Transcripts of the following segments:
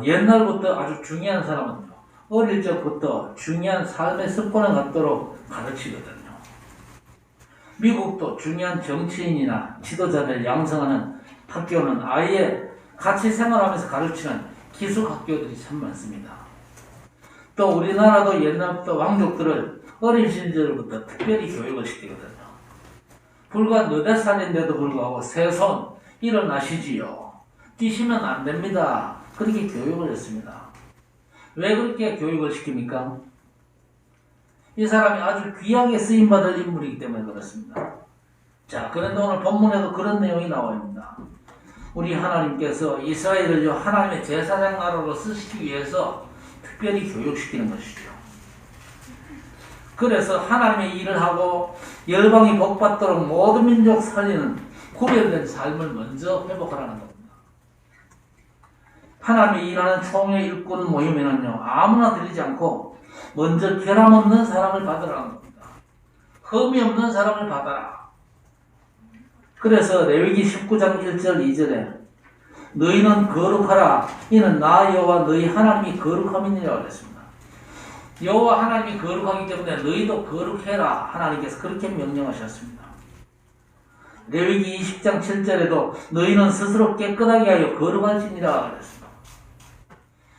옛날부터 아주 중요한 사람은요, 어릴 적부터 중요한 삶의 습관을 갖도록 가르치거든요. 미국도 중요한 정치인이나 지도자를 양성하는 학교는 아예 같이 생활하면서 가르치는 기숙학교들이 참 많습니다. 또 우리나라도 옛날부터 왕족들을 어린 시절부터 특별히 교육을 시키거든요. 불과 4살인데도 불구하고 새손 일어나시지요. 뛰시면 안 됩니다. 그렇게 교육을 했습니다. 왜 그렇게 교육을 시킵니까? 이 사람이 아주 귀하게 쓰임받을 인물이기 때문에 그렇습니다. 자, 그런데 오늘 본문에도 그런 내용이 나옵니다. 우리 하나님께서 이스라엘을 하나님의 제사장 나라로 쓰시기 위해서 특별히 교육시키는 것이죠. 그래서 하나님의 일을 하고 열방이 복받도록 모든 민족 살리는 구별된 삶을 먼저 회복하라는 겁니다. 하나님이 일하는 총회 일꾼 모임에는요, 아무나 들리지 않고 먼저 결함 없는 사람을 받으라는 겁니다. 흠이 없는 사람을 받아라. 그래서 레위기 19장 1절 2절에 너희는 거룩하라. 이는 나 여호와 너희 하나님이 거룩함이니라 그랬습니다. 여호와 하나님이 거룩하기 때문에 너희도 거룩해라. 하나님께서 그렇게 명령하셨습니다. 레위기 20장 7절에도 너희는 스스로 깨끗하게 하여 거룩할지니라 그랬습니다.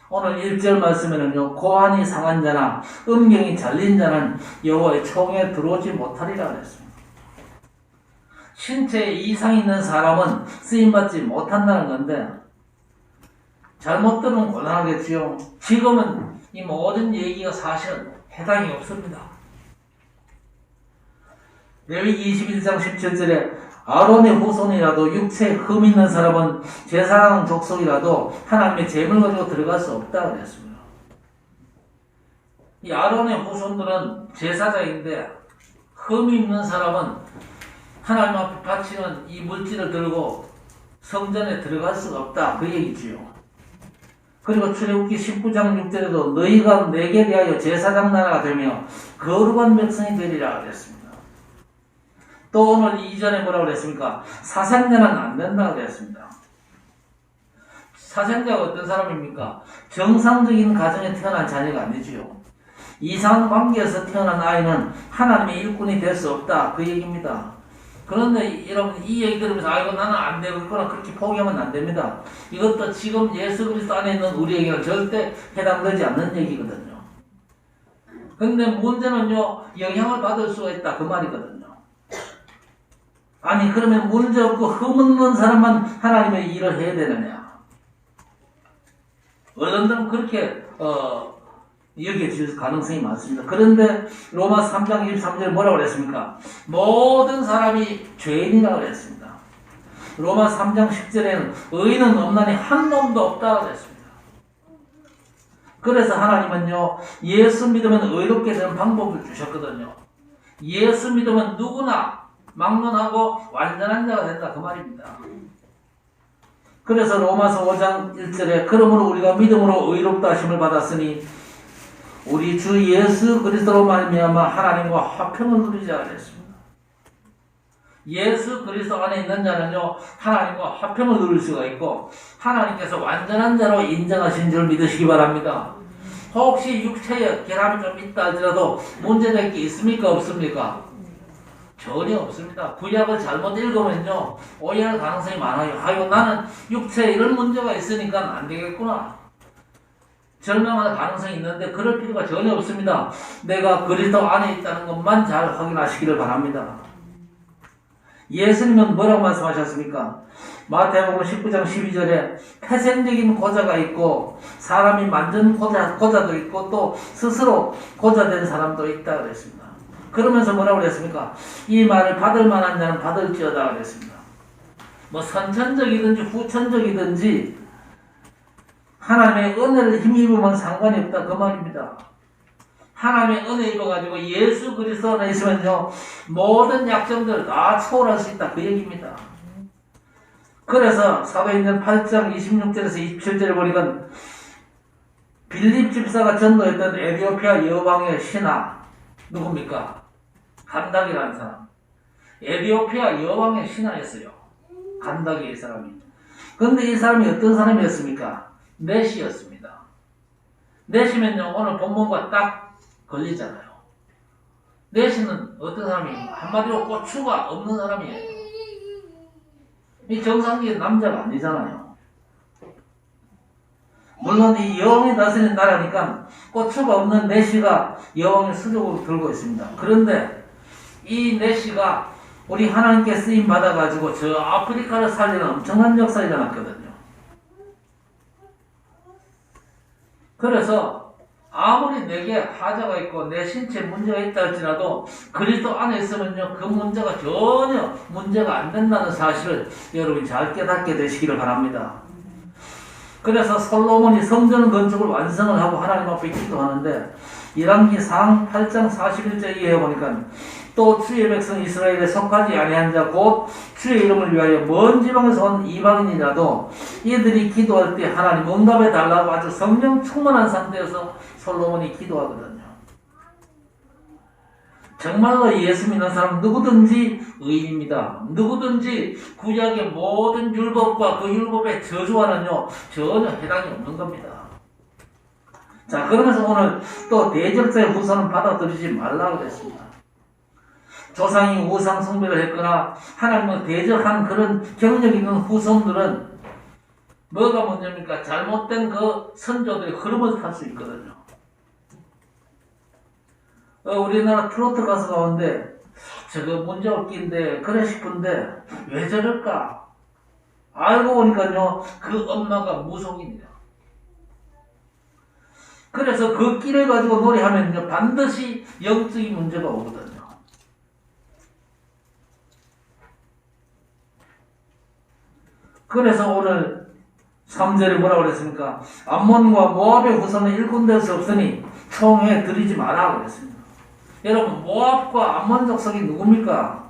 오늘 1절 말씀에는요, 고환이 상한 자나 음경이 잘린 자는 여호와의 총에 들어오지 못하리라 그랬습니다. 신체에 이상이 있는 사람은 쓰임받지 못한다는 건데, 잘못 들으면 곤란하겠지요. 지금은 이 모든 얘기가 사실은 해당이 없습니다. 레위기 21장 17절에 아론의 후손이라도 육체에 흠 있는 사람은 제사장 족속이라도 하나님의 제물 가지고 들어갈 수 없다 그랬습니다. 이 아론의 후손들은 제사장인데 흠이 있는 사람은 하나님 앞에 바치는 이 물질을 들고 성전에 들어갈 수가 없다 그 얘기지요. 그리고 출애굽기 19장 6절에도 너희가 내게 대하여 제사장 나라가 되며 거룩한 백성이 되리라 그랬습니다. 또 오늘 2절에 뭐라고 그랬습니까? 사생자는 안 된다고 그랬습니다. 사생자가 어떤 사람입니까? 정상적인 가정에 태어난 자녀가 아니지요. 이상한 관계에서 태어난 아이는 하나님의 일꾼이 될 수 없다 그 얘기입니다. 그런데 여러분 이 얘기 들으면서 아이고 나는 안 되겠구나 그렇게 포기하면 안 됩니다. 이것도 지금 예수 그리스도 안에 있는 우리에게는 절대 해당되지 않는 얘기거든요. 근데 문제는요, 영향을 받을 수가 있다 그 말이거든요. 아니 그러면 문제 없고 흠없는 사람만 하나님의 일을 해야 되느냐? 어른들은 그렇게 여겨질 가능성이 많습니다. 그런데 로마 3장 23절 뭐라고 그랬습니까? 모든 사람이 죄인이라고 그랬습니다. 로마 3장 10절에는 의인은 없나니 한 놈도 없다고 그랬습니다. 그래서 하나님은요, 예수 믿으면 의롭게 되는 방법을 주셨거든요. 예수 믿으면 누구나 막론하고 완전한 자가 된다 그 말입니다. 그래서 로마서 5장 1절에 그러므로 우리가 믿음으로 의롭다 하심을 받았으니 우리 주 예수 그리스도로 말미암아 하나님과 화평을 누리자 그랬습니다. 예수 그리스도 안에 있는 자는요, 하나님과 화평을 누릴 수가 있고 하나님께서 완전한 자로 인정하신 줄 믿으시기 바랍니다. 혹시 육체에 결함이 좀 있다 할지라도 문제될 게 있습니까 없습니까? 전혀 없습니다. 구약을 잘못 읽으면요, 오해할 가능성이 많아요. 아이고 나는 육체에 이런 문제가 있으니까 안 되겠구나. 절망할 가능성이 있는데 그럴 필요가 전혀 없습니다. 내가 그리스도 안에 있다는 것만 잘 확인하시기를 바랍니다. 예수님은 뭐라고 말씀하셨습니까? 마태복음 19장 12절에 태생적인 고자가 있고 사람이 만든 고자도 있고 또 스스로 고자된 사람도 있다 그랬습니다. 그러면서 뭐라고 그랬습니까? 이 말을 받을 만한 자는 받을지어다 그랬습니다. 뭐 선천적이든지 후천적이든지 하나님의 은혜를 힘입으면 상관이 없다 그 말입니다. 하나님의 은혜 입어가지고 예수 그리스도 안에 있으면요, 모든 약점들을 다 초월할 수 있다 그 얘기입니다. 그래서 사도행전 8장 26절에서 27절에 보니까 빌립 집사가 전도했던 에디오피아 여왕의 신하 누굽니까? 간닥이라는 사람. 에디오피아 여왕의 신하였어요. 간닥이 이 사람이. 그런데 이 사람이 어떤 사람이었습니까? 넷이었습니다. 넷이면요, 오늘 본문과 딱 걸리잖아요. 넷이는 어떤 사람이에요? 한마디로 고추가 없는 사람이에요. 이 정상적인 남자가 아니잖아요. 물론 이 여왕이 다스리는 나라니까 고추가 없는 넷이가 여왕의 수족으로 들고 있습니다. 그런데 이 넷이가 우리 하나님께 쓰임 받아가지고 저 아프리카를 살리는 엄청난 역사가 일어났거든요. 그래서 아무리 내게 하자가 있고 내 신체에 문제가 있다 할지라도 그리스도 안에 있으면요, 그 문제가 전혀 문제가 안 된다는 사실을 여러분이 잘 깨닫게 되시기를 바랍니다. 그래서 솔로몬이 성전 건축을 완성을 하고 하나님 앞에 기도하는데 열왕기상 8장 41절 이하에 보니까 또 주의 백성 이스라엘에 속하지 아니한 자 곧 주의 이름을 위하여 먼 지방에서 온 이방인이라도 이들이 기도할 때 하나님 응답해 달라고 아주 성령 충만한 상태에서 솔로몬이 기도하거든요. 정말로 예수 믿는 사람 누구든지 의인입니다. 누구든지 구약의 모든 율법과 그 율법의 저주와는요 전혀 해당이 없는 겁니다. 자, 그러면서 오늘 또 대적자의 후손은 받아들이지 말라고 그랬습니다. 조상이 우상 숭배를 했거나 하나님을 대적한 그런 경력 있는 후손들은 뭐가 문제입니까? 잘못된 그 선조들의 흐름을 탈 수 있거든요. 우리나라 트로트 가수 가운데 저거 문제 없긴데 그래 싶은데 왜 저럴까? 알고 보니까요 그 엄마가 무속인이에요. 그래서 그 끼를 가지고 노래하면요 반드시 영적인 문제가 오거든요. 그래서 오늘 3절에 뭐라고 그랬습니까? 암몬과 모압의 후손은 일꾼될 수 없으니 총에 들이지 마라 그랬습니다. 여러분, 모압과 암몬 족속이 누굽니까?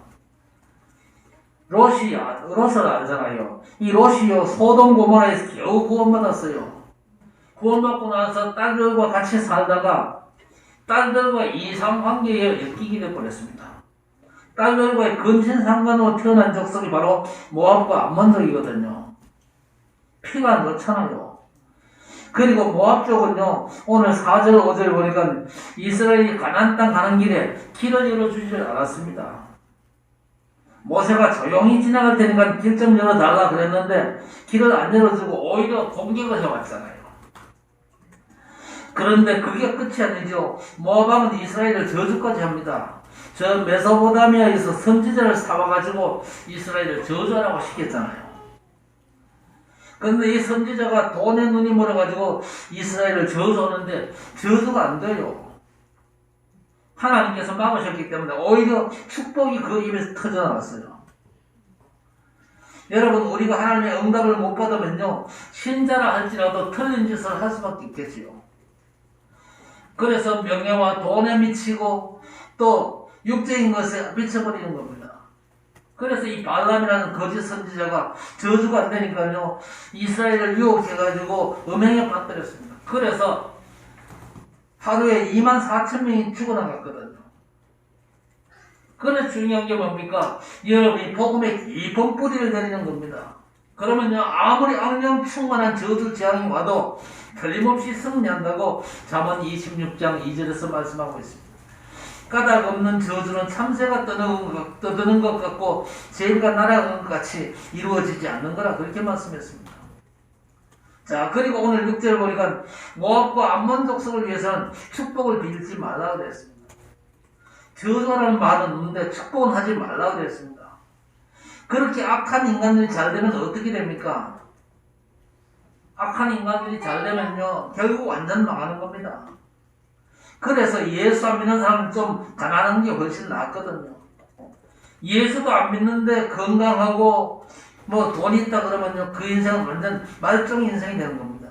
롯을 알잖아요. 이 롯이요 소돔 고모라에서 겨우 구원받았어요. 구원받고 나서 딸들과 같이 살다가 딸들과 이상관계에 엮이게 되어버렸습니다. 딸들과의 근친상간으로 태어난 족속이 바로 모압과 암몬족이거든요. 피가 넣잖아요. 그리고 모압 쪽은요, 오늘 4절, 5절 보니까 이스라엘이 가나안 땅 가는 길에 길을 열어주지 않았습니다. 모세가 조용히 지나갈 테니까 길 좀 열어달라 그랬는데 길을 안 열어주고 오히려 공격을 해왔잖아요. 그런데 그게 끝이 아니죠. 모압은 이스라엘을 저주까지 합니다. 저 메소포타미아에서 선지자를 사와가지고 이스라엘을 저주하라고 시켰잖아요. 그런데 이 선지자가 돈에 눈이 멀어가지고 이스라엘을 저주하는데 저주가 안 돼요. 하나님께서 막으셨기 때문에 오히려 축복이 그 입에서 터져나왔어요. 여러분, 우리가 하나님의 응답을 못 받으면요 신자라 할지라도 틀린 짓을 할 수밖에 없겠지요. 그래서 명예와 돈에 미치고 또 육적인 것에 미쳐버리는 겁니다. 그래서 이 발람이라는 거짓 선지자가 저주가 안 되니까요 이스라엘을 유혹해가지고 음행에 빠뜨렸습니다. 그래서 하루에 24,000명이 죽어나갔거든요. 그래서 중요한 게 뭡니까? 여러분이 복음의 깊은 뿌리를 내리는 겁니다. 그러면요 아무리 악령 충만한 저주 재앙이 와도 틀림없이 승리한다고 잠언 26장 2절에서 말씀하고 있습니다. 까닭 없는 저주는 참새가 떠드는 것 같고 재물가 날아가는 것 같이 이루어지지 않는 거라 그렇게 말씀했습니다. 자, 그리고 오늘 6절 보니까 모압과 암몬 족속을 위해서는 축복을 빌지 말라 그랬습니다. 저주라는 말은 없는데 축복은 하지 말라 그랬습니다. 그렇게 악한 인간들이 잘 되면 어떻게 됩니까? 악한 인간들이 잘 되면요 결국 완전 망하는 겁니다. 그래서 예수 안 믿는 사람은 좀 가난한 게 훨씬 낫거든요. 예수도 안 믿는데 건강하고 뭐 돈이 있다 그러면요 그 인생은 완전 말종 인생이 되는 겁니다.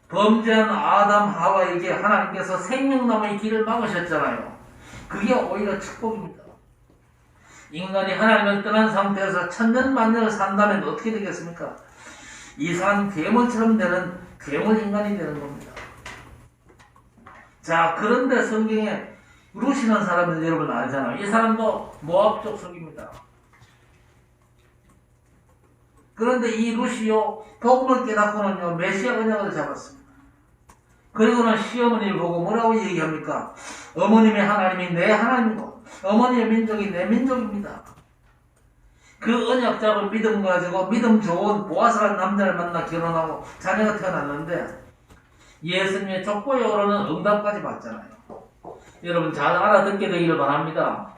범죄한 아담 하와에게 하나님께서 생명나무의 길을 막으셨잖아요. 그게 오히려 축복입니다. 인간이 하나님을 떠난 상태에서 천년만년을 산다면 어떻게 되겠습니까? 이상한 괴물처럼 되는 괴물 인간이 되는 겁니다. 자, 그런데 성경에 룻이라는 사람을 여러분 알잖아요. 이 사람도 모압 족속입니다. 그런데 이 룻이요, 복음을 깨닫고는요, 메시아 언약을 잡았습니다. 그리고는 시어머니를 보고 뭐라고 얘기합니까? 어머님의 하나님이 내 하나님이고 어머니의 민족이 내 민족입니다. 그 언약 잡은 믿음 가지고 믿음 좋은 보아스라는 남자를 만나 결혼하고 자녀가 태어났는데 예수님의 족보에 오르는 응답까지 받잖아요. 여러분 잘 알아듣게 되기를 바랍니다.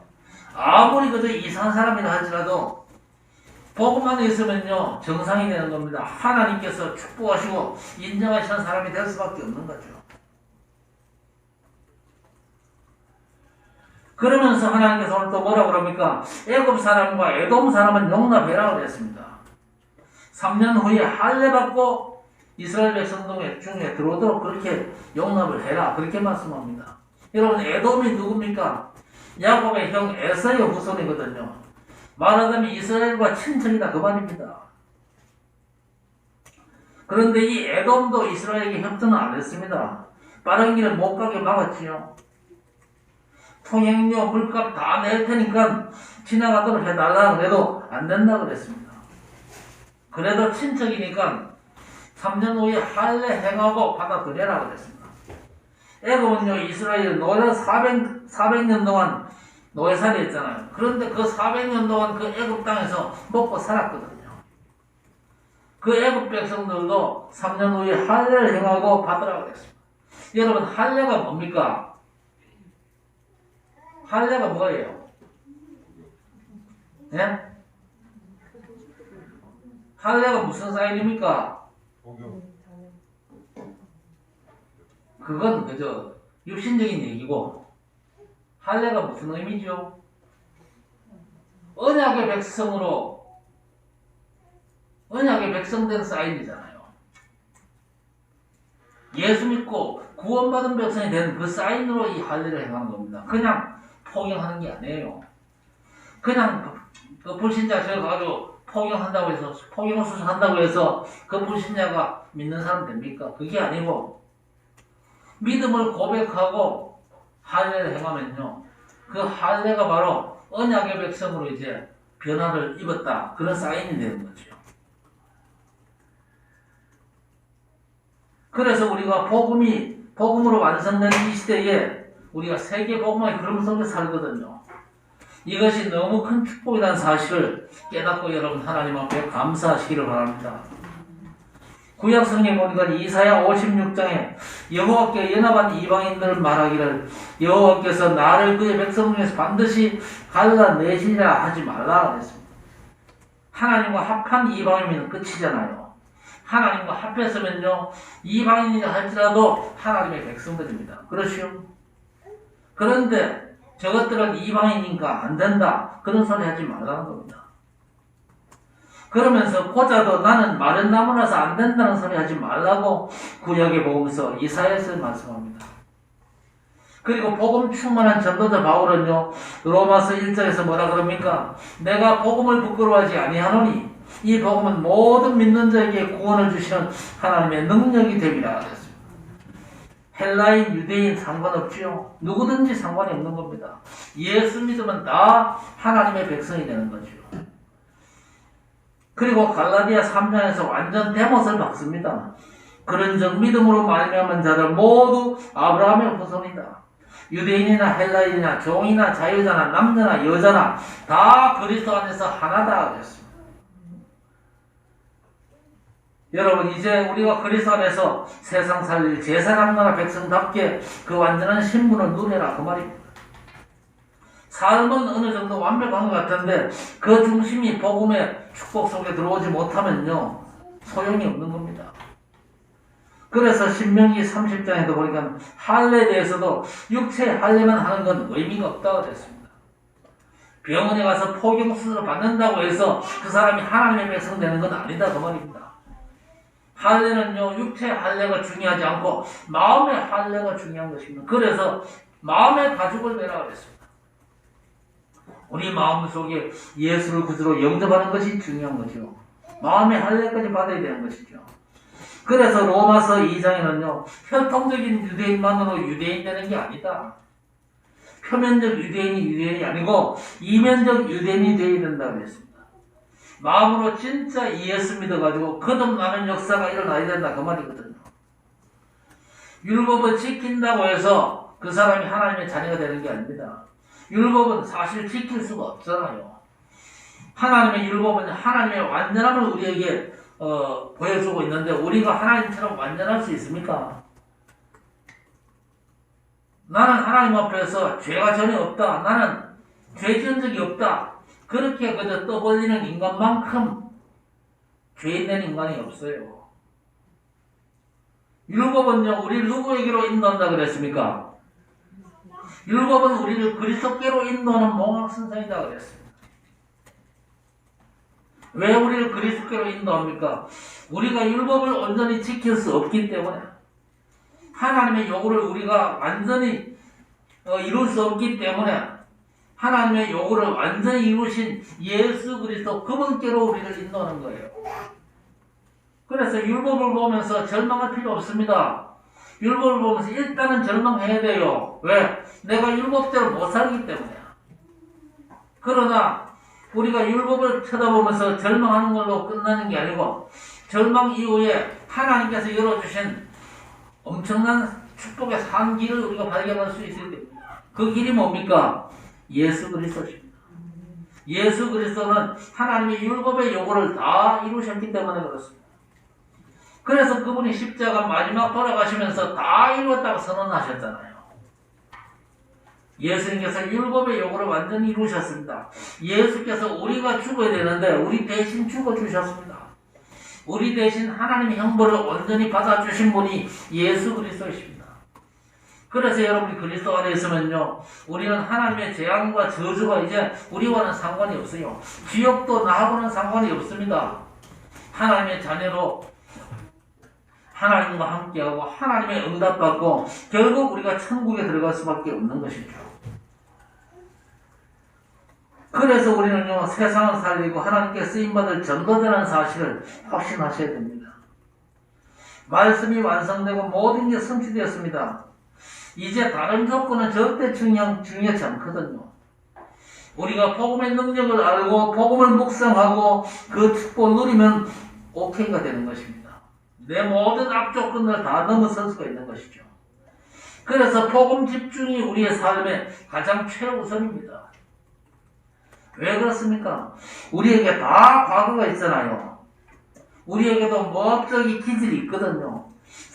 아무리 그저 이상한 사람이라 할지라도 복음 안에 있으면요 정상이 되는 겁니다. 하나님께서 축복하시고 인정하시는 사람이 될 수밖에 없는 거죠. 그러면서 하나님께서 오늘 또 뭐라고 그럽니까? 애굽 사람과 에돔 사람은 용납해라 그랬습니다. 3년 후에 할례 받고 이스라엘 백성 중에 들어오도록 그렇게 용납을 해라 그렇게 말씀합니다. 여러분 에돔이 누굽니까? 야곱의 형 에사의 후손이거든요. 말하자면 이스라엘과 친척이다 그 말입니다. 그런데 이 에돔도 이스라엘에게 협조는 안 했습니다. 빠른 길을 못 가게 막았지요. 통행료 물값 다 낼 테니까 지나가도록 해달라 그래도 안 된다 그랬습니다. 그래도 친척이니까 3년 후에 할례 행하고 받아들여라 그랬습니다. 애굽은요 이스라엘 노예 400년 동안 노예살이 했잖아요. 그런데 그 400년 동안 그 애굽 땅에서 먹고 살았거든요. 그 애굽 백성들도 3년 후에 할례를 행하고 받으라고 그랬습니다. 여러분 할례가 뭡니까? 할례가 뭐예요? 예? 할례가 무슨 사인입니까? 그건 그저 육신적인 얘기고 할례가 무슨 의미죠? 언약의 백성으로 언약의 백성된 사인이잖아요. 예수 믿고 구원받은 백성이 된 그 사인으로 이 할례를 행하는 겁니다. 그냥 포경하는 게 아니에요. 그냥 그 불신자 저거 가지고 포경한다고 해서 포경 수술한다고 해서 그 불신자가 믿는 사람 됩니까? 그게 아니고 믿음을 고백하고 할례를 행하면요 그 할례가 바로 언약의 백성으로 이제 변화를 입었다 그런 사인이 되는 거죠. 그래서 우리가 복음으로 완성된 이 시대에 우리가 세계 복음의 흐름 속에 살거든요. 이것이 너무 큰 축복이라는 사실을 깨닫고 여러분 하나님 앞에 감사하시기를 바랍니다. 구약 성경에 보니까 이사야 56장에 여호와께 연합한 이방인들 말하기를 여호와께서 나를 그의 백성 중에서 반드시 갈라내시리라 하지 말라 그랬습니다. 하나님과 합한 이방인이면 끝이잖아요. 하나님과 합했으면요 이방인이라 할지라도 하나님의 백성들입니다. 그렇죠? 그런데 저것들은 이방인이니까 안 된다 그런 소리 하지 말라는 겁니다. 그러면서 고자도 나는 마른 나무라서 안 된다는 소리 하지 말라고 구약의 복음서 이사야에서 말씀합니다. 그리고 복음 충만한 전도자 바울은요 로마서 1장에서 뭐라 그럽니까? 내가 복음을 부끄러워하지 아니하노니 이 복음은 모든 믿는 자에게 구원을 주시는 하나님의 능력이 됨이라 그랬습니다. 헬라인, 유대인 상관없지요. 누구든지 상관이 없는 겁니다. 예수 믿으면 다 하나님의 백성이 되는 거죠. 그리고 갈라디아 3장에서 완전 대못을 박습니다. 그런즉 믿음으로 말미암은 자들 모두 아브라함의 후손이다. 유대인이나 헬라인이나 종이나 자유자나 남자나 여자나 다 그리스도 안에서 하나다 그랬습니다. 여러분 이제 우리가 그리스도 안에서 세상 살릴 제사장 나라 백성답게 그 완전한 신분을 누려라 그 말입니다. 삶은 어느 정도 완벽한 것 같은데 그 중심이 복음의 축복 속에 들어오지 못하면요 소용이 없는 겁니다. 그래서 신명기 30장에도 보니까 할례에 대해서도 육체 할례만 하는 건 의미가 없다고 그랬습니다. 병원에 가서 포경 수술을 받는다고 해서 그 사람이 하나님의 백성 되는 건 아니다 그 말입니다. 할례는요 육체 할례가 중요하지 않고 마음의 할례가 중요한 것입니다. 그래서 마음의 가죽을 매라 그랬습니다. 우리 마음속에 예수를 구주로 영접하는 것이 중요한 거죠. 마음의 할례까지 받아야 되는 것이죠. 그래서 로마서 2장에는요 혈통적인 유대인만으로 유대인 되는 게 아니다. 표면적 유대인이 유대인이 아니고 이면적 유대인이 되어야 된다고 했습니다. 마음으로 진짜 예수 믿어가지고 거듭나는 역사가 일어나야 된다 그 말이거든요. 율법을 지킨다고 해서 그 사람이 하나님의 자녀가 되는 게 아닙니다. 율법은 사실 지킬 수가 없잖아요. 하나님의 율법은 하나님의 완전함을 우리에게 보여주고 있는데 우리가 하나님처럼 완전할 수 있습니까? 나는 하나님 앞에서 죄가 전혀 없다. 나는 죄 지은 적이 없다. 그렇게 그저 떠벌리는 인간만큼 죄인된 인간이 없어요. 율법은요, 우리를 누구에게로 인도한다 그랬습니까? 율법은 우리를 그리스도께로 인도하는 몽학선상이다 그랬습니다. 왜 우리를 그리스도께로 인도합니까? 우리가 율법을 온전히 지킬 수 없기 때문에, 하나님의 요구를 우리가 완전히 이룰 수 없기 때문에 하나님의 요구를 완전히 이루신 예수 그리스도 그분께로 우리를 인도하는 거예요. 그래서 율법을 보면서 절망할 필요 없습니다. 율법을 보면서 일단은 절망해야 돼요. 왜? 내가 율법대로 못 살기 때문이야. 그러나 우리가 율법을 쳐다보면서 절망하는 걸로 끝나는 게 아니고 절망 이후에 하나님께서 열어주신 엄청난 축복의 산 길을 우리가 발견할 수 있을 때 그 길이 뭡니까? 예수 그리스도십니다. 예수 그리스도는 하나님의 율법의 요구를 다 이루셨기 때문에 그렇습니다. 그래서 그분이 십자가 마지막 돌아가시면서 다 이루었다고 선언하셨잖아요. 예수님께서 율법의 요구를 완전히 이루셨습니다. 예수께서 우리가 죽어야 되는데 우리 대신 죽어주셨습니다. 우리 대신 하나님의 형벌을 온전히 받아주신 분이 예수 그리스도이십니다. 그래서 여러분이 그리스도 안에 있으면요, 우리는 하나님의 재앙과 저주가 이제 우리와는 상관이 없어요. 지옥도 나하고는 상관이 없습니다. 하나님의 자녀로 하나님과 함께하고 하나님의 응답받고 결국 우리가 천국에 들어갈 수밖에 없는 것이죠. 그래서 우리는요, 세상을 살리고 하나님께 쓰임받을 전도자라는 사실을 확신하셔야 됩니다. 말씀이 완성되고 모든 게 성취되었습니다. 이제 다른 조건은 절대 중요하지 않거든요. 우리가 복음의 능력을 알고 복음을 묵상하고 그 축복을 누리면 오케이가 되는 것입니다. 내 모든 악조건을 다 넘어설 수가 있는 것이죠. 그래서 복음 집중이 우리의 삶의 가장 최우선입니다. 왜 그렇습니까? 우리에게 다 과거가 있잖아요. 우리에게도 모압적인 기질이 있거든요.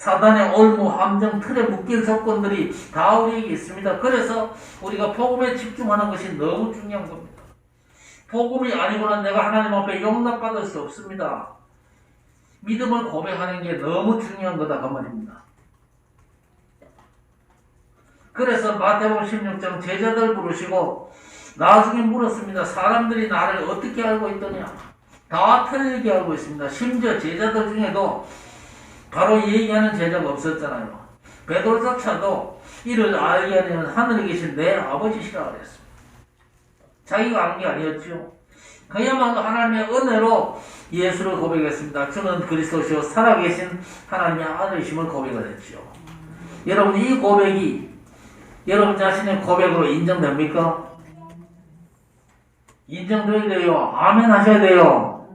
사단의 올무, 함정, 틀에 묶일 조건들이 다 우리에게 있습니다. 그래서 우리가 복음에 집중하는 것이 너무 중요한 겁니다. 복음이 아니고는 내가 하나님 앞에 용납받을 수 없습니다. 믿음을 고백하는 게 너무 중요한 거다 그 말입니다. 그래서 마태복음 16장 제자들 부르시고 나중에 물었습니다. 사람들이 나를 어떻게 알고 있더냐? 다 틀리게 알고 있습니다. 심지어 제자들 중에도 바로 얘기하는 제자가 없었잖아요. 베드로조차도 이를 알게 하려면 하늘에 계신 내 아버지시라 그랬습니다. 자기가 아는 게 아니었죠. 그야말로 하나님의 은혜로 예수를 고백했습니다. 주는 그리스도시요 살아계신 하나님의 아들이심을 고백을 했죠. 여러분 이 고백이 여러분 자신의 고백으로 인정됩니까? 인정돼야 돼요. 아멘 하셔야 돼요.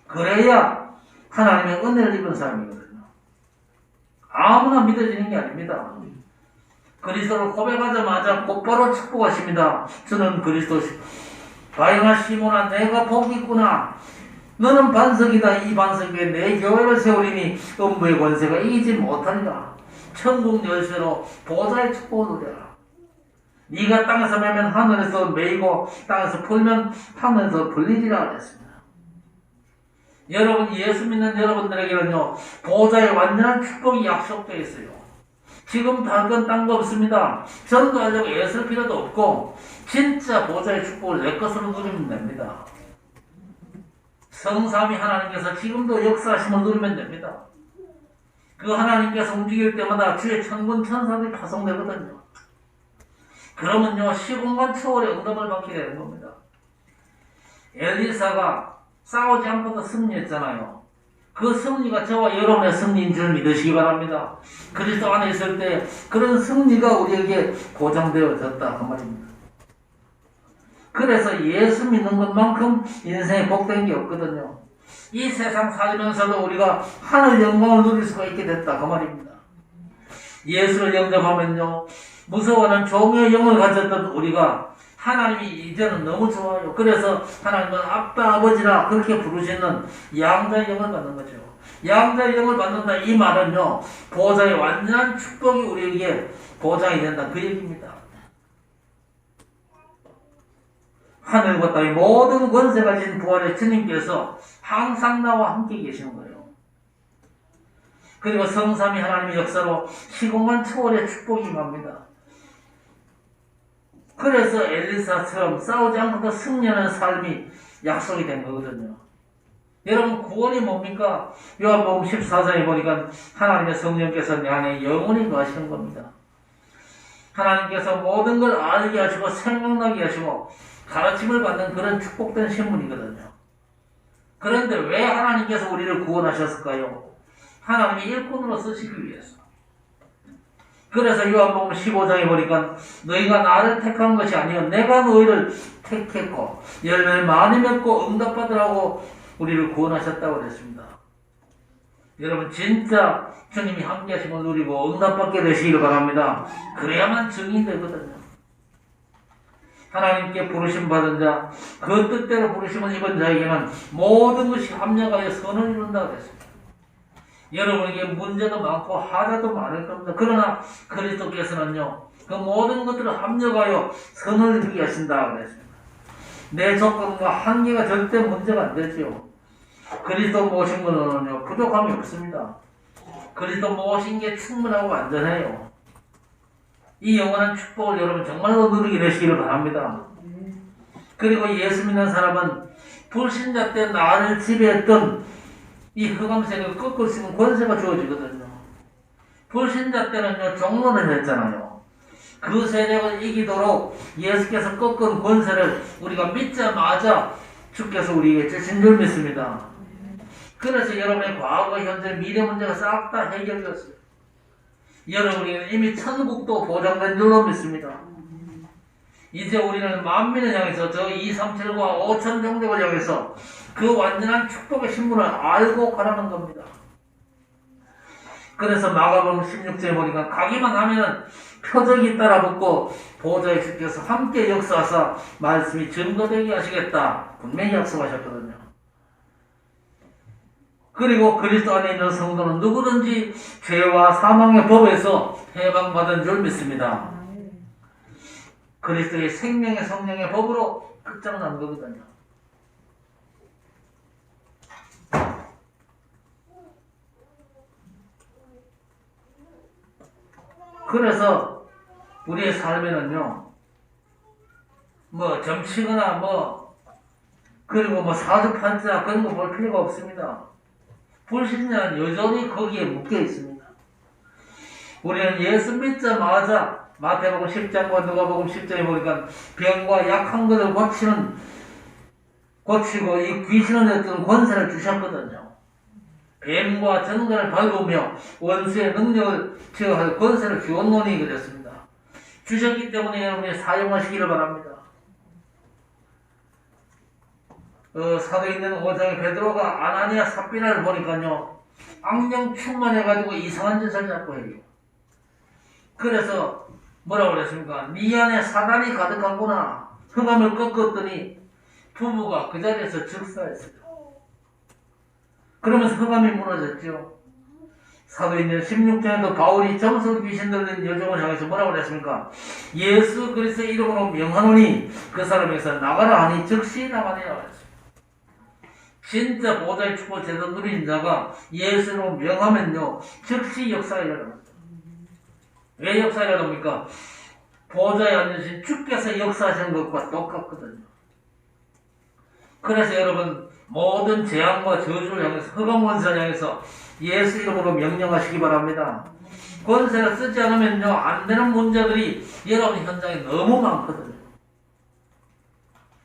그래야 하나님의 은혜를 입은 사람이거든요. 아무나 믿어지는 게 아닙니다. 그리스도를 고백하자마자 곧바로 축복하십니다. 주는 그리스도시 바이나 시몬아 내가 복이 있구나. 너는 반석이다. 이 반석 위에 내 교회를 세우리니 음부의 권세가 이기지 못하리라. 천국 열쇠로 보좌의 축복을 누려라. 네가 땅에서 매면 하늘에서 매이고 땅에서 풀면 하늘에서 풀리리라 그랬습니다. 여러분 예수 믿는 여러분들에게는요 보좌의 완전한 축복이 약속되어 있어요. 지금 다른 딴 거 없습니다. 전도하려고 애쓸 필요도 없고 진짜 보좌의 축복을 내 것으로 누리면 됩니다. 성삼위 하나님께서 지금도 역사하심을 누리면 됩니다. 그 하나님께서 움직일 때마다 주의 천군 천사들이 파송되거든요. 그러면요 시공간 초월의 응답을 받게 되는 겁니다. 엘리사가 싸우지 않고도 승리했잖아요. 그 승리가 저와 여러분의 승리인 줄 믿으시기 바랍니다. 그리스도 안에 있을 때 그런 승리가 우리에게 보장되어졌다 그 말입니다. 그래서 예수 믿는 것만큼 인생에 복된 게 없거든요. 이 세상 살면서도 우리가 하늘 영광을 누릴 수가 있게 됐다 그 말입니다. 예수를 영접하면요, 무서워하는 종의 영을 가졌던 우리가 하나님이 이제는 너무 좋아요. 그래서 하나님은 아빠 아버지라 그렇게 부르시는 양자의 영을 받는 거죠. 양자의 영을 받는다 이 말은요, 보좌의 완전한 축복이 우리에게 보장이 된다 그 얘기입니다. 하늘과 땅의 모든 권세 가진 부활의 주님께서 항상 나와 함께 계시는 거예요. 그리고 성삼위 하나님의 역사로 시공간 초월의 축복이 임합니다. 그래서 엘리사처럼 싸우지 않고도 승리하는 삶이 약속이 된 거거든요. 여러분, 구원이 뭡니까? 요한복음 14장에 보니까 하나님의 성령께서 내 안에 영원히 거하시는 겁니다. 하나님께서 모든 걸 알게 하시고 생각나게 하시고 가르침을 받는 그런 축복된 신분이거든요. 그런데 왜 하나님께서 우리를 구원하셨을까요? 하나님이 일꾼으로 쓰시기 위해서. 그래서 요한복음 15장에 보니까 너희가 나를 택한 것이 아니요 내가 너희를 택했고 열매를 많이 맺고 응답받으라고 우리를 구원하셨다고 그랬습니다. 여러분, 진짜 주님이 함께 하심을 누리고 응답받게 되시기를 바랍니다. 그래야만 증인이 되거든요. 하나님께 부르심 받은 자, 그 뜻대로 부르심을 입은 자에게는 모든 것이 합력하여 선을 이룬다고 그랬습니다. 여러분에게 문제도 많고 하자도 많을 겁니다. 그러나 그리스도께서는요, 그 모든 것들을 합력하여 선을 이루게 하신다고 그랬습니다. 내 조건과 한계가 절대 문제가 안 되죠. 그리스도 모신 것은요, 부족함이 없습니다. 그리스도 모신 게 충분하고 완전해요. 이 영원한 축복을 여러분 정말로 누리게 되시기를 바랍니다. 그리고 예수 믿는 사람은 불신자 때 나를 지배했던 이 흑암세력을 꺾을 수 있는 권세가 주어지거든요. 불신자 때는요, 종로를 했잖아요. 그 세력을 이기도록 예수께서 꺾은 권세를 우리가 믿자마자 주께서 우리에게 주신 줄 믿습니다. 그래서 여러분의 과거, 현재, 미래 문제가 싹 다 해결되었어요. 여러분에게는 이미 천국도 보장된 줄로 믿습니다. 이제 우리는 만민을 향해서 저 237과 5천 종족을 향해서 그 완전한 축복의 신분을 알고 가라는 겁니다. 그래서 마가복음 16절에 보니까 가기만 하면은 표적이 따라붙고 보좌의 주께서 함께 역사하사 말씀이 증거되게 하시겠다 분명히 약속하셨거든요. 그리고 그리스도 안에 있는 성도는 누구든지 죄와 사망의 법에서 해방받은 줄 믿습니다. 그리스도의 생명의 성령의 법으로 끝장난 거거든요. 그래서 우리의 삶에는요, 뭐 점치거나 그리고 사주팔자 그런 거 볼 필요가 없습니다. 불신자는 여전히 거기에 묶여 있습니다. 우리는 예수 믿자마자 마태복음 10장과 누가복음 10장에 보니까 병과 약한 것을 고치고 이 귀신을 냈던 권세를 주셨거든요. 뱀과 전갈을 밟으며 원수의 능력을 제어할 권세를 주었노니 그랬습니다. 주셨기 때문에 여러분이 사용하시기를 바랍니다. 사도행전 5장에 베드로가 아나니아 삽비라를 보니까요, 악령 충만해가지고 이상한 짓을 자꾸 해요. 그래서 뭐라고 그랬습니까? 네 안에 사단이 가득하구나. 흑암을 꺾었더니 부부가 그 자리에서 즉사했어요. 그러면서 흑암이 무너졌죠. 사도행전 16장에도 바울이 정석 귀신 들린 여종을 향해서 뭐라고 그랬습니까? 예수 그리스도의 이름으로 명하노니 그 사람에서 나가라 하니 즉시 나가니라 그랬습니다. 진짜 보좌의 축복을 제대로 누린 자가 예수로 명하면요, 즉시 역사가 일어납니다. 왜 역사가 일어납니까? 보좌에 앉으신 주께서 역사하시는 것과 똑같거든요. 그래서 여러분, 모든 재앙과 저주를 향해서, 흑암 권세를 향해서 예수 이름으로 명령하시기 바랍니다. 권세를 쓰지 않으면요, 안 되는 문제들이 여러분 현장에 너무 많거든요.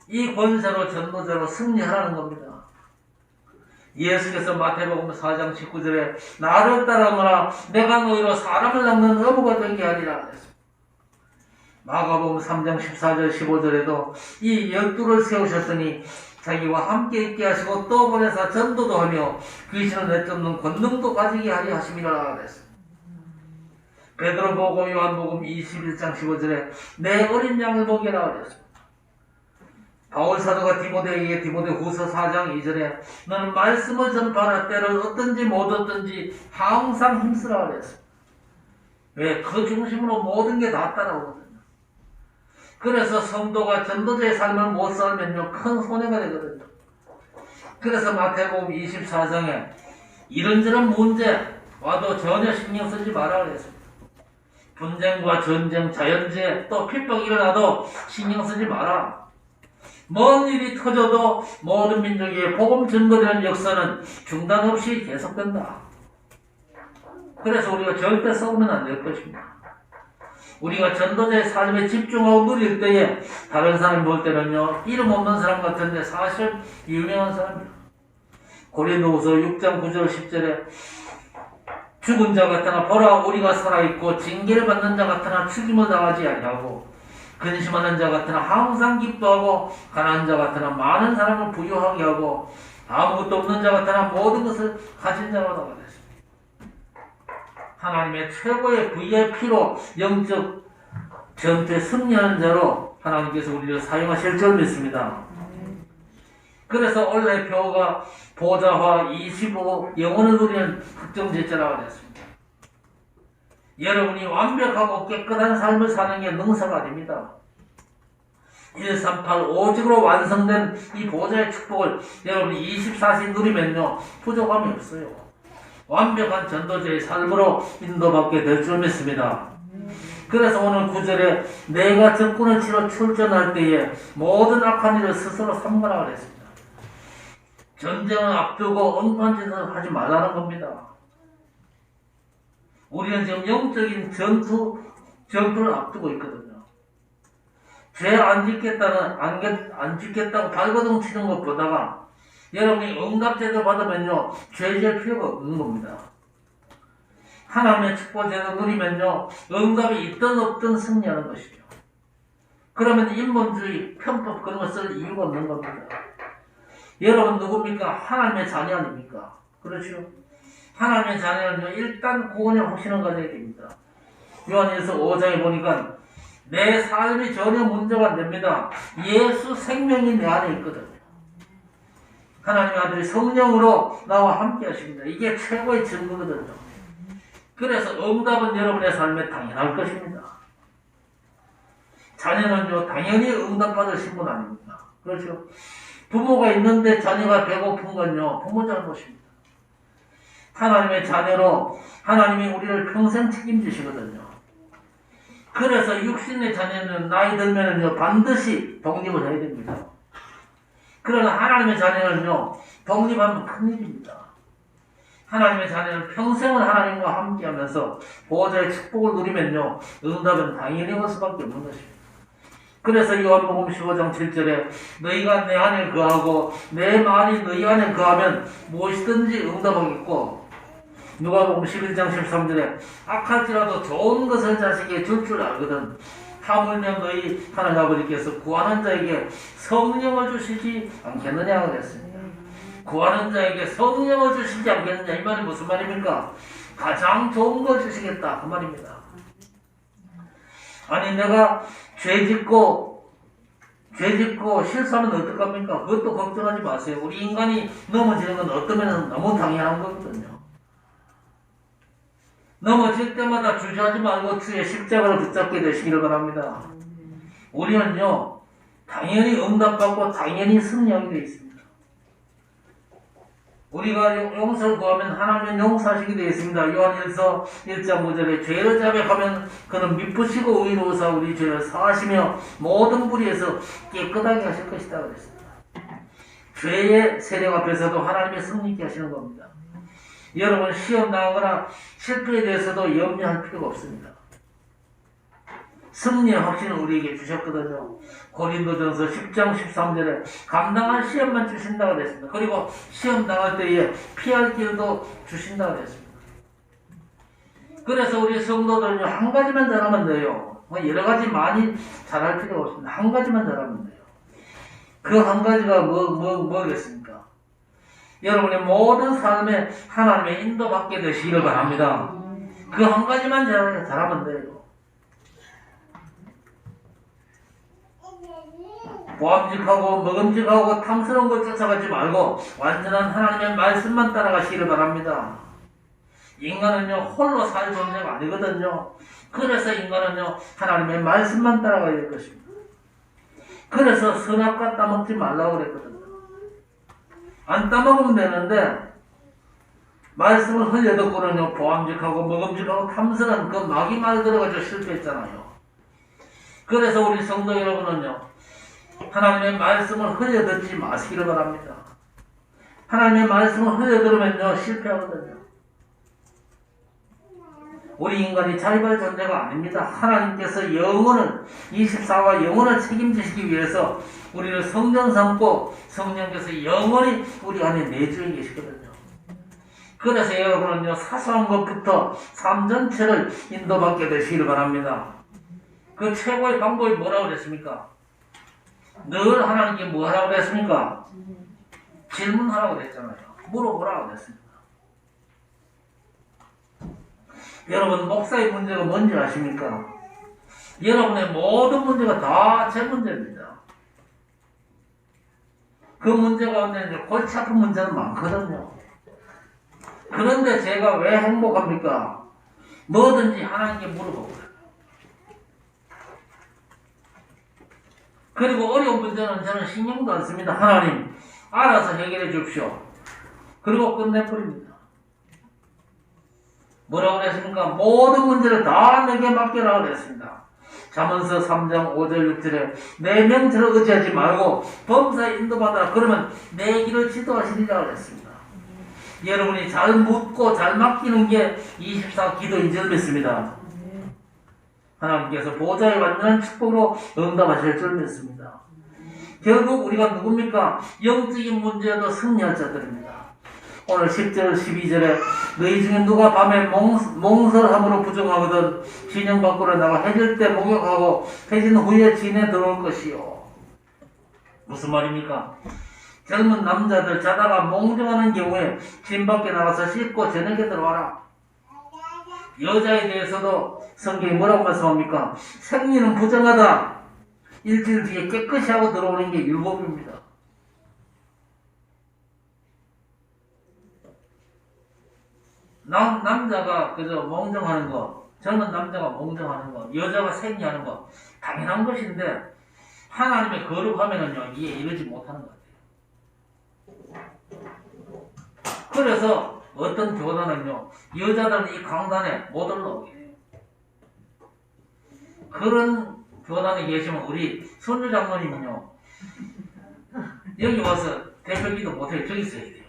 이 권세로 전도자로 승리하라는 겁니다. 예수께서 마태복음 4장 19절에 나를 따라오너라 내가 너희로 사람을 낚는 어부가 되게 하리라 그랬습니다. 마가복음 3장 14절 15절에도 이 12를 세우셨더니 자기와 함께 있게 하시고 또 보내사 전도도 하며 귀신을 내쫓는 권능도 가지게 하려 하심이라 그랬습니다. 베드로보고 요한복음 21장 15절에 내 어린 양을 먹이라 그랬습니다. 바울 사도가 디모데에게 디모데후서 4장 2절에 너는 말씀을 전파하라. 때를 얻든지 못 얻든지 항상 힘쓰라 그랬습니다. 왜? 그 중심으로 모든 게 다 따라오거든요. 그래서 성도가 전도자의 삶을 못 살면요 큰 손해가 되거든요. 그래서 마태복음 24장에 이런저런 문제 와도 전혀 신경 쓰지 마라 그랬습니다. 분쟁과 전쟁, 자연재해 또 핍박이 일어나도 신경 쓰지 마라. 먼 일이 터져도 모든 민족의 복음 전거되는 역사는 중단 없이 계속된다. 그래서 우리가 절대 싸우면 안 될 것입니다. 우리가 전도자의 삶에 집중하고 누릴 때에 다른 사람이 볼 때는요 이름 없는 사람 같은데 사실 유명한 사람이에요. 고린도후서 6장 9절 10절에 죽은 자 같으나 보라 우리가 살아있고 징계를 받는 자 같으나 죽임을 당하지 아니하고 근심하는 자 같으나 항상 기뻐하고 가난한 자 같으나 많은 사람을 부유하게 하고 아무것도 없는 자 같으나 모든 것을 가진 자가 되었습니다. 하나님의 최고의 VIP로 영적 전투에 승리하는 자로 하나님께서 우리를 사용하실 줄 믿습니다. 그래서 원래 표가 보좌화 25 영혼을 누리는 특정제자라고 했습니다. 여러분이 완벽하고 깨끗한 삶을 사는 게 능사가 아닙니다. 138 오직으로 완성된 이 보좌의 축복을 여러분이 24시 누리면요 부족함이 없어요. 완벽한 전도자의 삶으로 인도받게 될 줄 믿습니다. 그래서 오늘 9절에 내가 적군을 치러 출전할 때에 모든 악한 일을 스스로 삼가라 그랬습니다. 전쟁을 앞두고 엉판짓을 하지 말라는 겁니다. 우리는 지금 영적인 전투를 앞두고 있거든요. 죄 안 짓겠다고 발버둥 치는 것보다가 여러분이 응답제도 받으면요 죄 지을 필요가 없는 겁니다. 하나님의 축복제도 누리면요 응답이 있든 없든 승리하는 것이죠. 그러면 인본주의, 편법 그런 거 쓸 이유가 없는 겁니다. 여러분 누굽니까? 하나님의 자녀 아닙니까? 그렇죠? 하나님의 자녀는요 일단 구원의 확신을 가져야 됩니다. 요한일서 5장에 보니까 내 삶이 전혀 문제가 안 됩니다. 예수 생명이 내 안에 있거든요. 하나님의 아들이 성령으로 나와 함께 하십니다. 이게 최고의 증거거든요. 그래서 응답은 여러분의 삶에 당연할 것입니다. 자녀는요 당연히 응답받을 신분 아닙니다. 그렇죠? 부모가 있는데 자녀가 배고픈 건요 부모 잘못입니다. 하나님의 자녀로 하나님이 우리를 평생 책임지시거든요. 그래서 육신의 자녀는 나이 들면은요 반드시 독립을 해야 됩니다. 그러나 하나님의 자녀는요 독립하면 큰일입니다. 하나님의 자녀는 평생을 하나님과 함께하면서 보호자의 축복을 누리면요 응답은 당연히 올 수밖에 없는 것입니다. 그래서 요한복음 15장 7절에 너희가 내 안에 거하고 내 말이 너희 안에 거하면 무엇이든지 응답하겠고, 누가복음 11장 13절에 악할지라도 좋은 것을 자식에게 줄 줄 알거든 하물며 너희 하나님 아버지께서 구하는 자에게 성령을 주시지 않겠느냐 그랬습니다. 구하는 자에게 성령을 주시지 않겠느냐 이 말이 무슨 말입니까? 가장 좋은 걸 주시겠다 그 말입니다. 아니 내가 죄짓고 실수하면 어떡합니까? 그것도 걱정하지 마세요. 우리 인간이 넘어지는 건 어떠면 너무 당연한 거거든요. 넘어질 때마다 주저하지 말고 주의 십자가를 붙잡게 되시기를 바랍니다. 우리는요 당연히 응답받고 당연히 승리하게 되어 있습니다. 우리가 용서를 구하면 하나님은 용서하시게 되어 있습니다. 요한일서 1장 5절에 죄를 자백하면 그는 미쁘시고 의로우사 우리 죄를 사하시며 모든 불의에서 깨끗하게 하실 것이다 그랬습니다. 죄의 세력 앞에서도 하나님의 승리케 하시는 겁니다. 여러분 시험 당하거나 실패에 대해서도 염려할 필요가 없습니다. 승리의 확신을 우리에게 주셨거든요. 고린도전서 10장 13절에 감당할 시험만 주신다고 그랬습니다. 그리고 시험 당할 때에 피할 길도 주신다고 그랬습니다. 그래서 우리 성도들은요 한 가지만 잘하면 돼요. 여러 가지 많이 잘할 필요가 없습니다. 한 가지만 잘하면 돼요. 그 한 가지가 뭐겠습니까? 여러분의 모든 삶에 하나님의 인도받게 되시기를 바랍니다. 그 한 가지만 잘하면 돼요. 보암직하고 먹음직하고 탐스러운 것 쫓아가지 말고 완전한 하나님의 말씀만 따라가시기를 바랍니다. 인간은요 홀로 살 존재가 아니거든요. 그래서 인간은요 하나님의 말씀만 따라가야 될 것입니다. 그래서 선악과 따먹지 말라고 그랬거든요. 안 따먹으면 되는데 말씀을 흘려듣고는요 보암직하고 먹음직하고 탐스러운 그 마귀 말 들어가지고 실패했잖아요. 그래서 우리 성도 여러분은요 하나님의 말씀을 흘려듣지 마시기를 바랍니다. 하나님의 말씀을 흘려들으면요 실패하거든요. 우리 인간이 자립할 존재가 아닙니다. 하나님께서 영혼을 24와 영혼을 책임지시기 위해서 우리를 성전 삼고 성령께서 영원히 우리 안에 내주해 계시거든요. 그래서 여러분은요 사소한 것부터 삶 전체를 인도받게 되시기를 바랍니다. 그 최고의 방법이 뭐라고 그랬습니까? 늘 하나님께 뭐 하라고 그랬습니까? 질문하라고 그랬잖아요. 물어보라고 그랬습니다. 여러분 목사의 문제가 뭔지 아십니까? 여러분의 모든 문제가 다 제 문제입니다. 그 문제 가운데 골치 아픈 문제는 많거든요. 그런데 제가 왜 행복합니까? 뭐든지 하나님께 물어보고요. 그리고 어려운 문제는 저는 신경도 안 씁니다. 하나님 알아서 해결해 주십시오. 그리고 끝내버립니다. 뭐라고 그랬습니까? 모든 문제를 다 내게 맡겨라 그랬습니다. 잠언서 3장 5절 6절에 내 명철을 의지하지 말고 범사에 인도받아라. 그러면 내 길을 지도하시리라 그랬습니다. 여러분이 잘 묻고 잘 맡기는 게 24 기도인 줄 믿습니다. 하나님께서 보좌의 완전한 축복으로 응답하실 줄 믿습니다. 결국 우리가 누굽니까? 영적인 문제에도 승리할 자들입니다. 오늘 10절 12절에 너희 중에 누가 밤에 몽설함으로 부정하거든 진영 밖으로 나가 해질 때 목욕하고 해진 후에 진에 들어올 것이요. 무슨 말입니까? 젊은 남자들 자다가 몽정하는 경우에 진 밖에 나가서 씻고 저녁에 들어와라. 여자에 대해서도 성경이 뭐라고 말씀합니까? 생리는 부정하다. 일주일 뒤에 깨끗이 하고 들어오는 게 율법입니다. 남자가 그저 몽정하는 거, 젊은 남자가 몽정하는 거, 여자가 생리하는 거 당연한 것인데 하나님의 거룩하면은요 이해 이르지 못하는 것 같아요. 그래서 어떤 교단은요 여자들은 이 강단에 못 올라오게 해요. 그런 교단에 계시면 우리 손주 장로님은요 여기 와서 대표기도 못해요. 저기 있어야 돼요.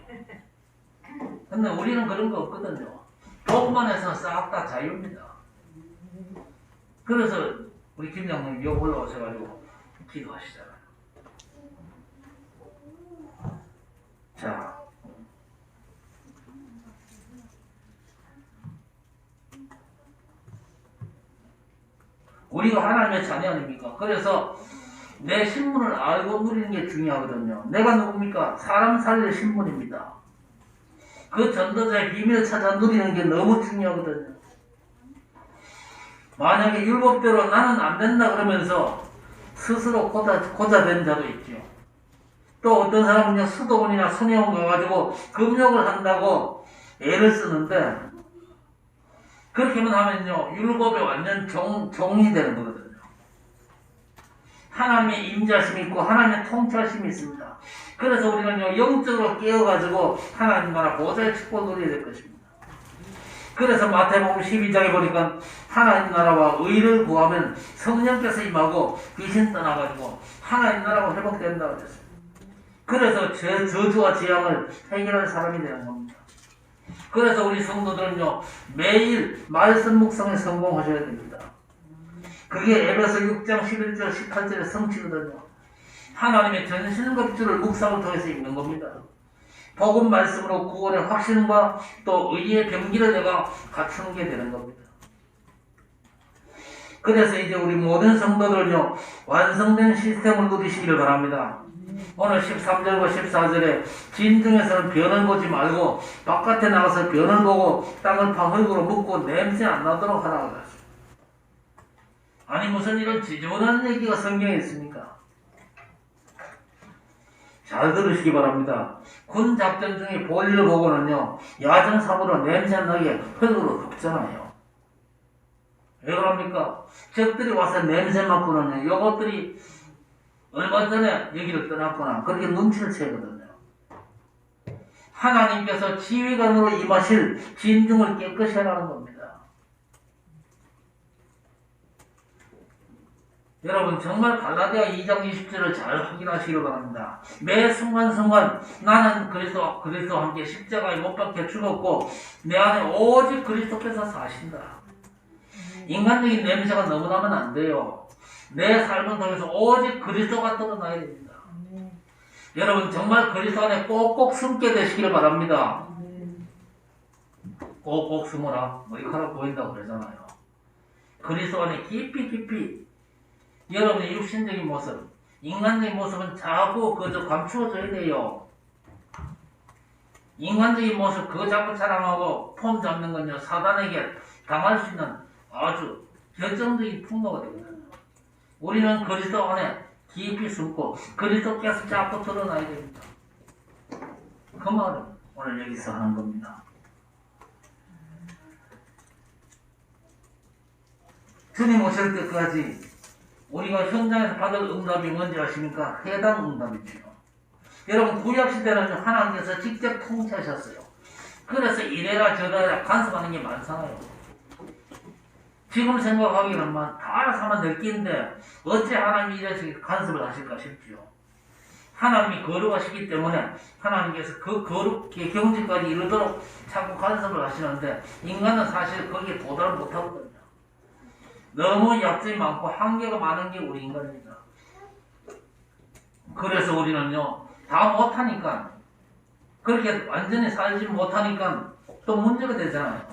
근데 우리는 그런 거 없거든요. 복만 해서 싹 다 자유입니다. 그래서 우리 김 장로님 여기 올라오셔가지고 기도하시잖아요. 자, 우리가 하나님의 자녀 아닙니까? 그래서 내 신분을 알고 누리는 게 중요하거든요. 내가 누굽니까? 사람 살릴 신분입니다. 그 전도자의 비밀을 찾아 누리는 게 너무 중요하거든요. 만약에 율법대로 나는 안 된다 그러면서 스스로 고자된 자도 있죠. 또 어떤 사람은요 수도원이나 수녀원 가가지고 금욕을 한다고 애를 쓰는데 그렇게만 하면요 율법에 완전 종이 되는 거거든요. 하나님의 임자심이 있고 하나님의 통찰심이 있습니다. 그래서 우리는요 영적으로 깨어가지고 하나님 나라 보좌의 축복을 누려야 될 것입니다. 그래서 마태복음 12장에 보니까 하나님 나라와 의를 구하면 성령께서 임하고 귀신 떠나가지고 하나님 나라가 회복된다고 했습니다. 그래서 저주와 재앙을 해결할 사람이 되는 겁니다. 그래서 우리 성도들은요 매일 말씀 묵상에 성공하셔야 됩니다. 그게 에베소 6장 11절 18절의 성취거든요. 하나님의 전신갑주를 묵상을 통해서 읽는 겁니다. 복음 말씀으로 구원의 확신과 또 의의 병기를 내가 갖추는 게 되는 겁니다. 그래서 이제 우리 모든 성도들은요, 완성된 시스템을 누리시기를 바랍니다. 오늘 13절과 14절에 진중에서는 변을 보지 말고 바깥에 나가서 변을 보고 땅을 파 흙으로 묻고 냄새 안 나도록 하라고 그랬어요. 아니 무슨 이런 지저분한 얘기가 성경에 있습니까? 잘 들으시기 바랍니다. 군 작전 중에 볼일을 보고는요, 야전사고로 냄새 안 나게 흙으로 덮잖아요. 왜 그럽니까? 적들이 와서 냄새 맡고는요, 이것들이 얼마 전에 여기를 떠났구나, 그렇게 눈치를 채거든요. 하나님께서 지휘관으로 임하실 진중을 깨끗이 하라는 겁니다. 여러분 정말 갈라디아 2장 20절을 잘 확인하시기 바랍니다. 매 순간순간 나는 그리스도와 함께 십자가에 못 박혀 죽었고 내 안에 오직 그리스도께서 사신다. 인간적인 냄새가 너무 나면 안 돼요. 내 삶을 통해서 오직 그리스도가 드러나야 됩니다. 여러분 정말 그리스도 안에 꼭꼭 숨게 되시기를 바랍니다. 꼭꼭 숨어라. 머리카락 보인다고 그러잖아요. 그리스도 안에 깊이 여러분의 육신적인 모습, 인간적인 모습은 자꾸 그저 감추어져야 돼요. 인간적인 모습 그거 자꾸 자랑하고 폼 잡는 건요, 사단에게 당할 수 있는 아주 결정적인 풍로가 되거든요. 우리는 그리스도 안에 깊이 숨고 그리스도께서 자꾸 드러나야 됩니다. 그 말을 오늘 여기서 하는 겁니다. 주님 오실 때까지 우리가 현장에서 받을 응답이 뭔지 아십니까? 해당 응답이죠. 여러분 구약시대는 하나님께서 직접 통치하셨어요. 그래서 이래라 저래라 간섭하는 게 많잖아요. 지금 생각하기는 다 알아서 하면 될 끼인데 어째 하나님이 이렇게 간섭을 하실까 싶죠. 하나님이 거룩하시기 때문에 하나님께서 그 거룩의 경지까지 이르도록 자꾸 간섭을 하시는데 인간은 사실 거기에 도달을 못하거든요. 너무 약점이 많고 한계가 많은 게 우리 인간입니다. 그래서 우리는요, 다 못하니까, 그렇게 완전히 살지 못하니까 또 문제가 되잖아요.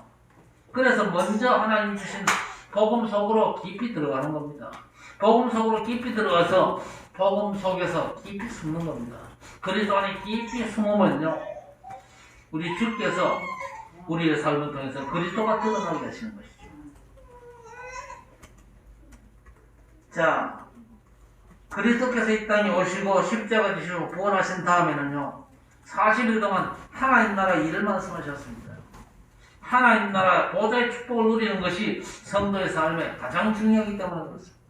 그래서 먼저 하나님 주신 복음 속으로 깊이 들어가는 겁니다. 복음 속으로 깊이 들어가서 복음 속에서 깊이 숨는 겁니다. 그리스도 안에 깊이 숨으면요, 우리 주께서 우리의 삶을 통해서 그리스도가 드러나게 하시는 것이죠. 자, 그리스도께서 이 땅에 오시고 십자가 지시고 부활하신 다음에는요, 40일 동안 하나님 나라 일을 말씀하셨습니다. 하나님 나라 보좌의 축복을 누리는 것이 성도의 삶에 가장 중요하기 때문에 그렇습니다.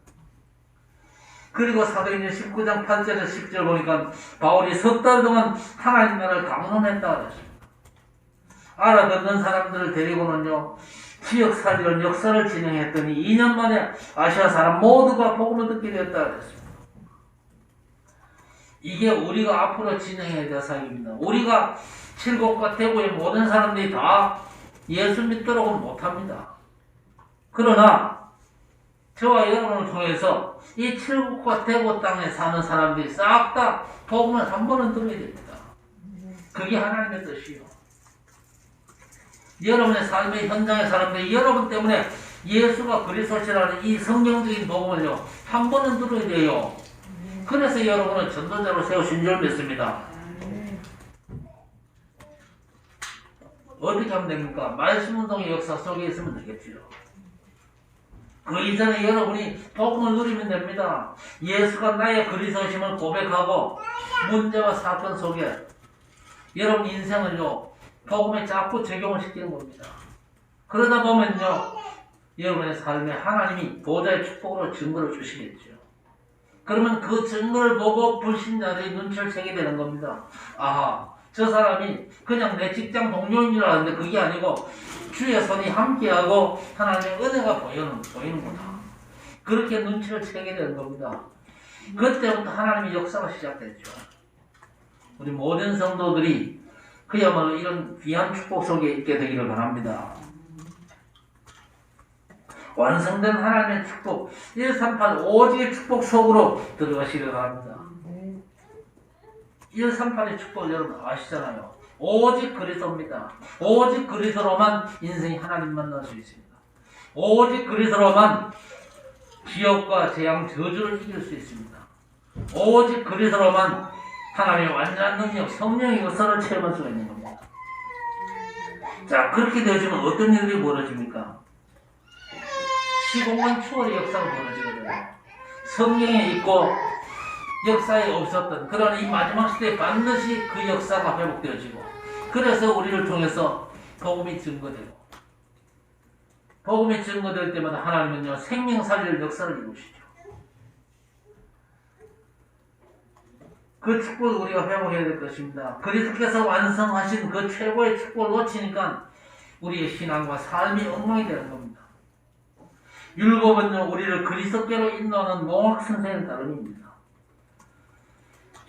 그리고 사도행전 19장 8절에서 10절 보니까 바울이 석 달 동안 하나님 나라를 강론했다 그랬습니다. 알아듣는 사람들을 데리고는요, 지역살이론 역사를 진행했더니 2년 만에 아시아 사람 모두가 복음을 듣게 되었다 그랬습니다. 이게 우리가 앞으로 진행해야 될 사역입니다. 우리가 칠곡과 대구의 모든 사람들이 다 예수 믿도록은 못합니다. 그러나 저와 여러분을 통해서 이 칠곡과 대구 땅에 사는 사람들이 싹 다 복음을 한 번은 들어야 됩니다. 그게 하나님의 뜻이요. 여러분의 삶의 현장의 사람들이 여러분 때문에 예수가 그리스도시라는 이 성경적인 복음을요, 한 번은 들어야 돼요. 그래서 여러분은 전도자로 세우신 줄 믿습니다. 어떻게 하면 됩니까? 말씀운동의 역사 속에 있으면 되겠지요. 그 이전에 여러분이 복음을 누리면 됩니다. 예수가 나의 그리스도심을 고백하고 문제와 사건 속에 여러분 인생을요, 복음에 자꾸 적용을 시키는 겁니다. 그러다 보면요, 여러분의 삶에 하나님이 보좌의 축복으로 증거를 주시겠죠. 그러면 그 증거를 보고 불신자들이 눈치를 채게 되는 겁니다. 아하, 저 사람이 그냥 내 직장 동료인 줄 알았는데 그게 아니고 주의 손이 함께하고 하나님의 은혜가 보이는구나. 그렇게 눈치를 채게 되는 겁니다. 그때부터 하나님의 역사가 시작됐죠. 우리 모든 성도들이 그야말로 이런 귀한 축복 속에 있게 되기를 바랍니다. 완성된 하나님의 축복, 138 오직의 축복 속으로 들어가시길 바랍니다. 138의 축복 여러분 아시잖아요. 오직 그리스도입니다. 오직 그리스도로만 인생이 하나님 만날 수 있습니다. 오직 그리스도로만 지옥과 재앙, 저주를 이길 수 있습니다. 오직 그리스도로만 하나님의 완전한 능력, 성령의 역사를 체험할 수가 있는 겁니다. 자, 그렇게 되어지면 어떤 일이 벌어집니까? 시공간 초월의 역사가 벌어지거든요. 성경에 있고 역사에 없었던 그런 이 마지막 시대에 반드시 그 역사가 회복되어지고, 그래서 우리를 통해서 복음이 증거되고, 복음이 증거될 때마다 하나님은요 생명 살릴 역사를 이루시죠. 그 축복을 우리가 회복해야 될 것입니다. 그리스도께서 완성하신 그 최고의 축복을 놓치니까 우리의 신앙과 삶이 엉망이 되는 겁니다. 율법은요 우리를 그리스도께로 인도하는 몽학선생의 따름입니다.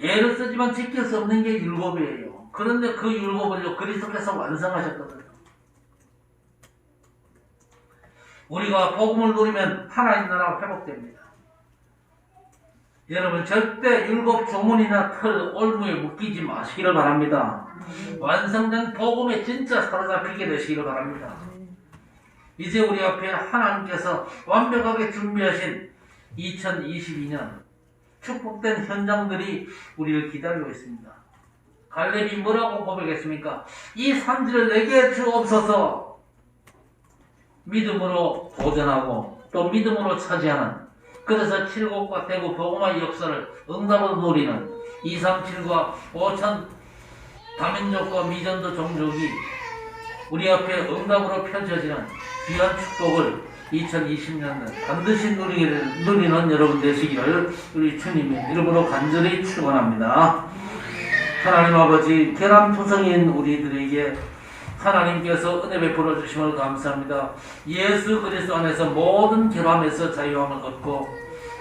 예를 쓰지만 지킬 수 없는 게 율법이에요. 그런데 그 율법을요 그리스도께서 완성하셨거든요. 우리가 복음을 누리면 하나님 나라가 회복됩니다. 여러분 절대 율법 조문이나 틀, 올무에 묶이지 마시기를 바랍니다. 완성된 복음에 진짜 사로잡히게 되시기를 바랍니다. 이제 우리 앞에 하나님께서 완벽하게 준비하신 2022년 축복된 현장들이 우리를 기다리고 있습니다. 갈렙이 뭐라고 고백했습니까? 이 산지를 내게 주옵소서. 믿음으로 도전하고 또 믿음으로 차지하는, 그래서 칠곡과 대구 복음화의 역사를 응답으로 누리는 237과 5천 다민족과 미전도 종족이 우리 앞에 응답으로 펼쳐지는 귀한 축복을 2020년에 반드시 누리는 여러분 되시기를 우리 주님의 이름으로 간절히 축원합니다. 하나님 아버지, 계란투성이인 우리들에게 하나님께서 은혜 베풀어 주심을 감사합니다. 예수 그리스도 안에서 모든 결함에서 자유함을 얻고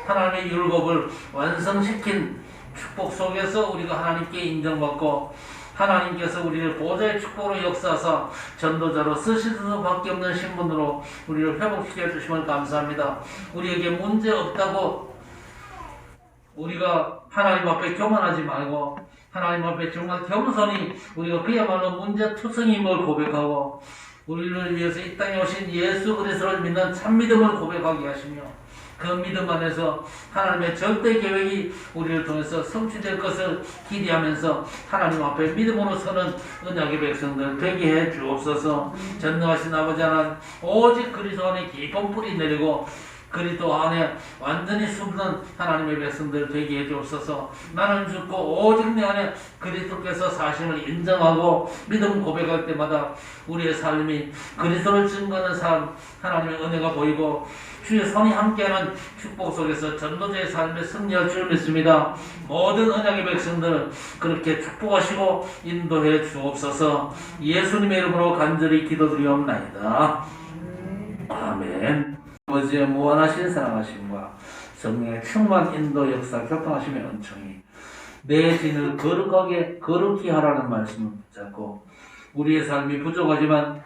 하나님의 율법을 완성시킨 축복 속에서 우리가 하나님께 인정받고, 하나님께서 우리를 보좌의 축복으로 역사하사 전도자로 쓰실 수밖에 없는 신분으로 우리를 회복시켜 주심을 감사합니다. 우리에게 문제 없다고 우리가 하나님 앞에 교만하지 말고, 하나님 앞에 정말 겸손히 우리가 그야말로 문제투성임을 고백하고, 우리를 위해서 이 땅에 오신 예수 그리스도를 믿는 참믿음을 고백하게 하시며, 그 믿음 안에서 하나님의 절대 계획이 우리를 통해서 성취될 것을 기대하면서 하나님 앞에 믿음으로 서는 언약의 백성들 되게 해 주옵소서. 전능하신 아버지 하나님, 오직 그리스도 안에 깊은 뿌리 내리고 그리스도 안에 완전히 숨는 하나님의 백성들 되게 해 주옵소서. 나는 죽고 오직 내 안에 그리스도께서 사실을 인정하고 믿음 고백할 때마다 우리의 삶이 그리스도를 증거하는 삶, 하나님의 은혜가 보이고 주의 손이 함께하는 축복 속에서 전도자의 삶에 승리할 줄 믿습니다. 모든 언약의 백성들 그렇게 축복하시고 인도해 주옵소서. 예수님의 이름으로 간절히 기도드리옵나이다. 아멘. 아버지의 무한하신 사랑하심과 성령의 충만 인도 역사 교통하심의 은총이 내 진을 거룩히 하라는 말씀을 붙잡고, 우리의 삶이 부족하지만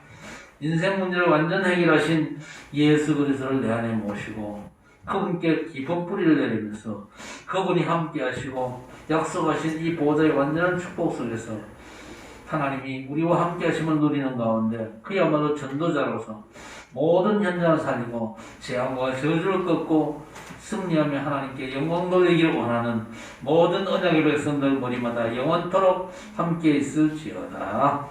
인생 문제를 완전 해결하신 예수 그리스도를 내 안에 모시고 그분께 깊은 뿌리를 내리면서 그분이 함께 하시고 약속하신 이 보좌의 완전한 축복 속에서 하나님이 우리와 함께 하심을 누리는 가운데 그야말로 전도자로서 모든 현장을 살리고 재앙과 저주를 꺾고 승리하며 하나님께 영광 돌리기를 원하는 모든 언약의 백성들 머리마다 영원토록 함께 있을지어다.